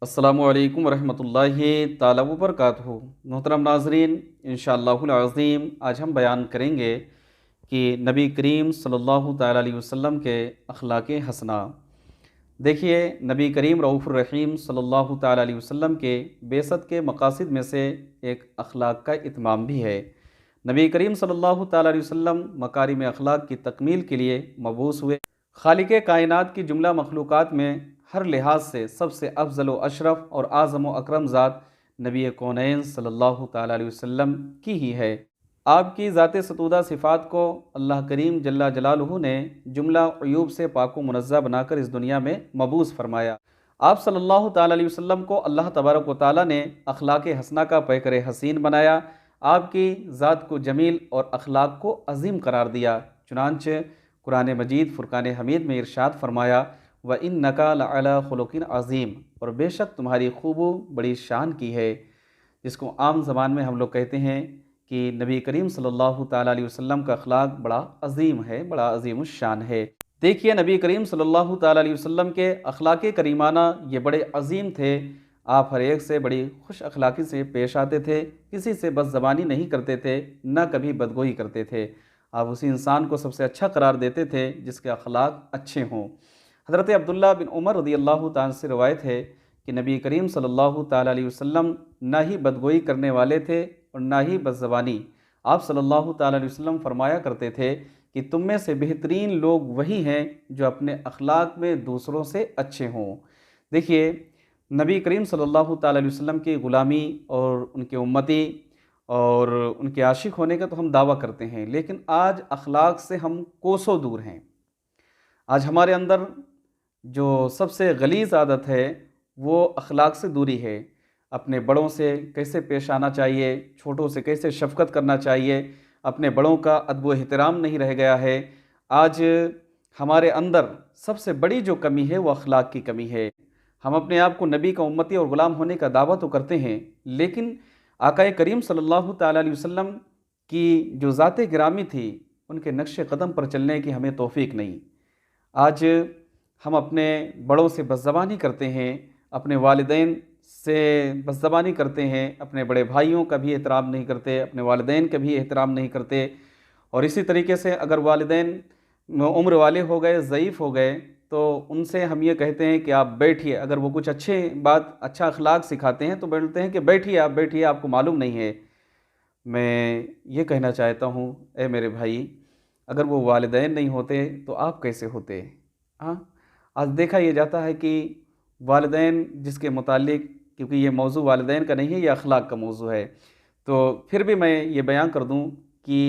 अस्सलामु अलैकुम वरहमतुल्लाहि ताला वबरकातुहू। मोहतरम नाज़रीन, इंशाअल्लाहुल अज़ीम आज हम बयान करेंगे कि नबी करीम सल्लल्लाहु ताला अलैहि वसल्लम के अखलाक़ हसना। देखिए, नबी करीम रऊफ़ुर रहीम सल्लल्लाहु ताला अलैहि वसल्लम के बेसत के मकासिद में से एक अखलाक़ का इत्माम भी है। नबी करीम सल्लल्लाहु ताला अलैहि वसल्लम मकारिम अखलाक़ की तकमील के लिए मबूस हुए। खालिक़ कायनात की जुमला मखलूक़ात में हर लिहाज से सबसे अफजल व अशरफ और आज़म व अकरम ज़ात नबी कौनैन सल्लल्लाहु ताला अलैहि वसल्लम की ही है। आपकी ज़ात सतूदा सिफ़ात को अल्लाह करीम जल्ला जलालुहु ने जुमला अयूब से पाक व मुनज़्ज़ह बनाकर इस दुनिया में मबूस फरमाया। आप सल्लल्लाहु ताला अलैहि वसल्लम को अल्लाह तबारक व ताला ने अखलाक़ हसना का पैकर हसीन बनाया। आपकी ज़ात को जमील और अखलाक़ को अज़ीम करार दिया। चुनांचे कुरान मजीद फ़ुरक़ान हमीद में इरशाद फरमाया, व इन्नका लअला खुलुक़िन अज़ीम, और बेशक तुम्हारी खूबू बड़ी शान की है, जिसको आम ज़बान में हम लोग कहते हैं कि नबी करीम सल्लल्लाहु ताला अलैहि वसल्लम का अखलाक बड़ा अज़ीम है, बड़ा अज़ीमुश्शान है। देखिए, नबी करीम सल्लल्लाहु ताला अलैहि वसल्लम के अखलाक करीमाना ये बड़े अज़ीम थे। आप हर एक से बड़ी खुश अखलाक़ी से पेश आते थे, किसी से बदज़बानी नहीं करते थे, न कभी बदगोई करते थे। आप उसी इंसान को सबसे अच्छा करार देते थे जिसके अखलाक अच्छे हों। हज़रत अब्दुल्ला बिन उमर रज़ियल्लाहु ताला से रवायत है कि नबी करीम सल्लल्लाहु ताला अलैहि वसल्लम ना ही बदगोई करने वाले थे और ना ही बदज़बानी। आप सल्लल्लाहु ताला अलैहि वसल्लम फरमाया करते थे कि तुम में से बेहतरीन लोग वही हैं जो अपने अखलाक में दूसरों से अच्छे हों। देखिए, नबी करीम सल्लल्लाहु ताला अलैहि वसल्लम की ग़ुलामी और उनके उम्मती और उनके आशिक होने का तो हम दावा करते हैं, लेकिन आज अखलाक से हम कोसों दूर हैं। आज हमारे अंदर जो सबसे गलीज़ आदत है वो अखलाक से दूरी है। अपने बड़ों से कैसे पेश आना चाहिए, छोटों से कैसे शफ़क़त करना चाहिए, अपने बड़ों का अदब व एहतराम नहीं रह गया है। आज हमारे अंदर सबसे बड़ी जो कमी है वो अखलाक की कमी है। हम अपने आप को नबी का उम्मती और ग़ुलाम होने का दावा तो करते हैं, लेकिन आक़ाए करीम सल्लल्लाहु ताला अलैहि वसल्लम की जो ज़ात गिरामी थी, उनके नक्श कदम पर चलने की हमें तौफ़ीक नहीं। आज हम अपने बड़ों से बदज़बानी करते हैं, अपने वालिदैन से बदज़बानी करते हैं, अपने बड़े भाइयों का भी एहतराम नहीं करते, अपने वालिदैन का भी एहतराम नहीं करते। और इसी तरीके से अगर वालिदैन उम्र वाले हो गए, ज़ईफ़ हो गए, तो उनसे हम ये कहते हैं कि आप बैठिए। अगर वो कुछ अच्छा अखलाक सिखाते हैं तो बोलते हैं कि बैठिए, आप बैठिए, आपको मालूम नहीं है। मैं ये कहना चाहता हूँ, ए मेरे भाई, अगर वो वालिदैन नहीं होते तो आप कैसे होते? हाँ, आज देखा ये जाता है कि वालिदैन जिसके मुतालिक, क्योंकि ये मौजू वालिदैन का नहीं है, ये अखलाक का मौजू है, तो फिर भी मैं ये बयान कर दूँ कि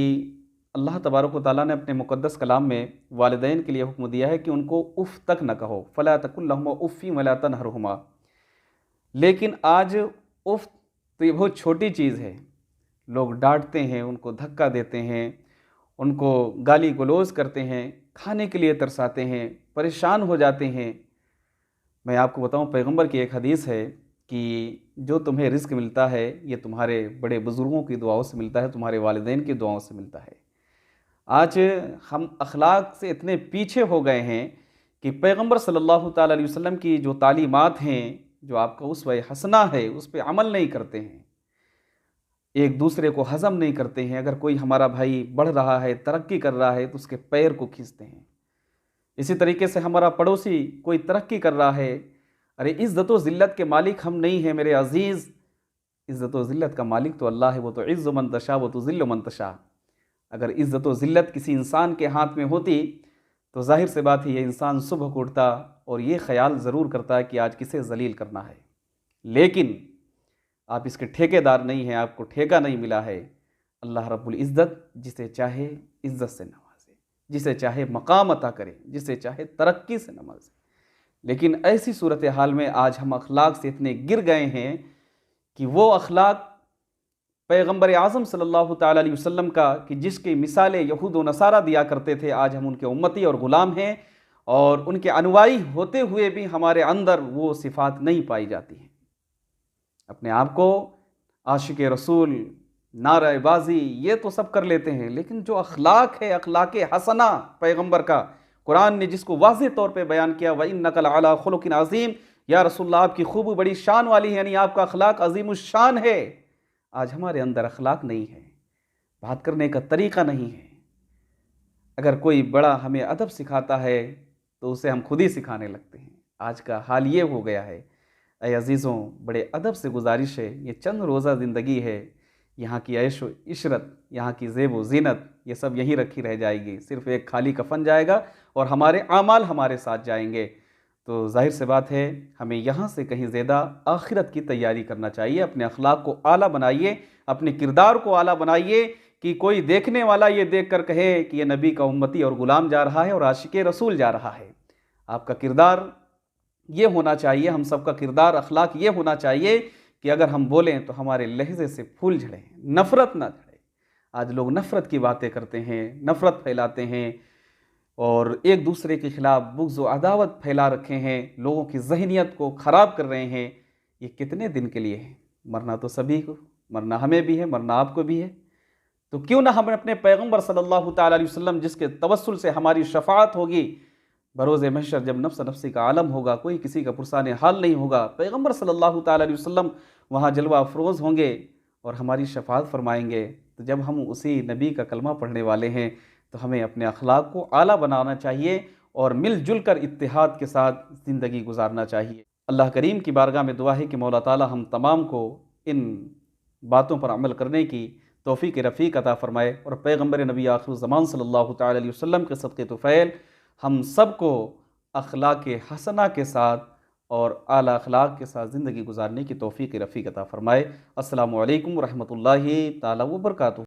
अल्लाह तबारक व तआला ने अपने मुक़द्दस कलाम में वालिदैन के लिए हुक्म दिया है कि उनको उफ़ तक न कहो, फ़ला तक़ुल लहुमा उफ़्फ़िन वला तनहरहुमा। लेकिन आज उफ़ तो ये बहुत छोटी चीज़ है। लोग डांटते हैं, उनको धक्का देते हैं, उनको गाली गलौज करते हैं, खाने के लिए तरसाते हैं, परेशान हो जाते हैं। मैं आपको बताऊं, पैगंबर की एक हदीस है कि जो तुम्हें रिज़्क़ मिलता है ये तुम्हारे बड़े बुज़ुर्गों की दुआओं से मिलता है, तुम्हारे वालिदैन की दुआओं से मिलता है। आज हम अखलाक से इतने पीछे हो गए हैं कि पैगंबर सल्लल्लाहु ताला अलैहि वसल्लम की जो तालीमात हैं, जो आपका उसवा हसना है, उस पर अमल नहीं करते हैं, एक दूसरे को हज़म नहीं करते हैं। अगर कोई हमारा भाई बढ़ रहा है, तरक्की कर रहा है, तो उसके पैर को खींचते हैं। इसी तरीके से हमारा पड़ोसी कोई तरक्की कर रहा है, अरे इज़्ज़त व ज़िल्लत के मालिक हम नहीं हैं मेरे अज़ीज़, इज़्ज़त व ज़िल्लत का मालिक तो अल्लाह है, वो तो इज़्ज़ु मन तशा व तुज़िल्लु मन तशा। अगर इज़्ज़त व ज़िल्लत किसी इंसान के हाथ में होती तो ज़ाहिर से बात है ये इंसान सुबह को उठता और ये ख़याल ज़रूर करता है कि आज किसे ज़लील करना है। लेकिन आप इसके ठेकेदार नहीं हैं, आपको ठेका नहीं मिला है। अल्लाह रब्बुल इज़्ज़त जिसे चाहे इज़्ज़त से नवाजे, जिसे चाहे मकाम अता करे, जिसे चाहे तरक्की से नवाजे। लेकिन ऐसी सूरत हाल में आज हम अखलाक से इतने गिर गए हैं कि वो अखलाक पैगंबर आज़म सल्लल्लाहु ताला अलैहि वसल्लम का, कि जिसकी मिसालें यहूद व नसारा दिया करते थे, आज हम उनके उम्मती और ग़ुलाम हैं और उनके अनुयायी होते हुए भी हमारे अंदर वो सिफ़ात नहीं पाई जाती हैं। अपने आप को आशिक रसूल, नारेबाजी, ये तो सब कर लेते हैं, लेकिन जो अखलाक है, अखलाक हसना पैगंबर का, कुरान ने जिसको वाज़ेह तौर पे बयान किया, व इन्नका लअला खुलुक़िन अज़ीम, یا رسول اللہ آپ کی خوب بڑی شان والی ہے، یعنی آپ کا اخلاق عظیم الشان ہے۔ آج ہمارے اندر اخلاق نہیں ہے، بات کرنے کا طریقہ نہیں ہے۔ اگر کوئی بڑا ہمیں ادب سکھاتا ہے تو اسے ہم خود ہی سکھانے لگتے ہیں۔ آج کا حال یہ ہو گیا ہے۔ اے عزیزوں، بڑے ادب سے گزارش ہے، یہ چند روزہ زندگی ہے، یہاں کی عیش و عشرت، یہاں کی زیب و زینت، یہ سب یہیں رکھی رہ جائے گی۔ صرف ایک خالی کفن جائے گا اور ہمارے اعمال ہمارے ساتھ جائیں گے۔ تو ظاہر سی بات ہے، ہمیں یہاں سے کہیں زیادہ آخرت کی تیاری کرنا چاہیے۔ اپنے اخلاق کو اعلیٰ بنائیے، اپنے کردار کو اعلیٰ بنائیے، کہ کوئی دیکھنے والا یہ دیکھ کر کہے کہ یہ نبی کا امتی اور غلام جا رہا ہے اور عاشق رسول جا رہا ہے۔ آپ کا کردار یہ ہونا چاہیے، ہم سب کا کردار اخلاق یہ ہونا چاہیے کہ اگر ہم بولیں تو ہمارے لہجے سے پھول جھڑیں، نفرت نہ جھڑے۔ آج لوگ نفرت کی باتیں کرتے ہیں، نفرت پھیلاتے ہیں اور ایک دوسرے کے خلاف بغض و عداوت پھیلا رکھے ہیں، لوگوں کی ذہنیت کو خراب کر رہے ہیں۔ یہ کتنے دن کے لیے ہے؟ مرنا تو سبھی کو، مرنا ہمیں بھی ہے، مرنا آپ کو بھی ہے۔ تو کیوں نہ ہم اپنے پیغمبر صلی اللہ تعالیٰ علیہ وسلم، جس کے توسل سے ہماری شفاعت ہوگی بروز محشر، جب نفس نفسی کا عالم ہوگا، کوئی کسی کا پرسان حال نہیں ہوگا، پیغمبر صلی اللہ تعالیٰ علیہ وسلم وہاں جلوہ افروز ہوں گے اور ہماری شفاعت فرمائیں گے۔ تو جب ہم اسی نبی کا کلمہ پڑھنے والے ہیں تو ہمیں اپنے اخلاق کو اعلیٰ بنانا چاہیے اور مل جل کر اتحاد کے ساتھ زندگی گزارنا چاہیے۔ اللہ کریم کی بارگاہ میں دعا ہے کہ مولا تعالیٰ ہم تمام کو ان باتوں پر عمل کرنے کی توفیق رفیق عطا فرمائے، اور پیغمبر نبی آخر الزمان صلی اللہ تعالیٰ علیہ وسلم کے صدقے طفیل ہم سب کو اخلاق حسنہ کے ساتھ اور اعلیٰ اخلاق کے ساتھ زندگی گزارنے کی توفیق رفیق عطا فرمائے۔ السلام علیکم ورحمۃ اللہ تعالیٰ وبرکاتہ۔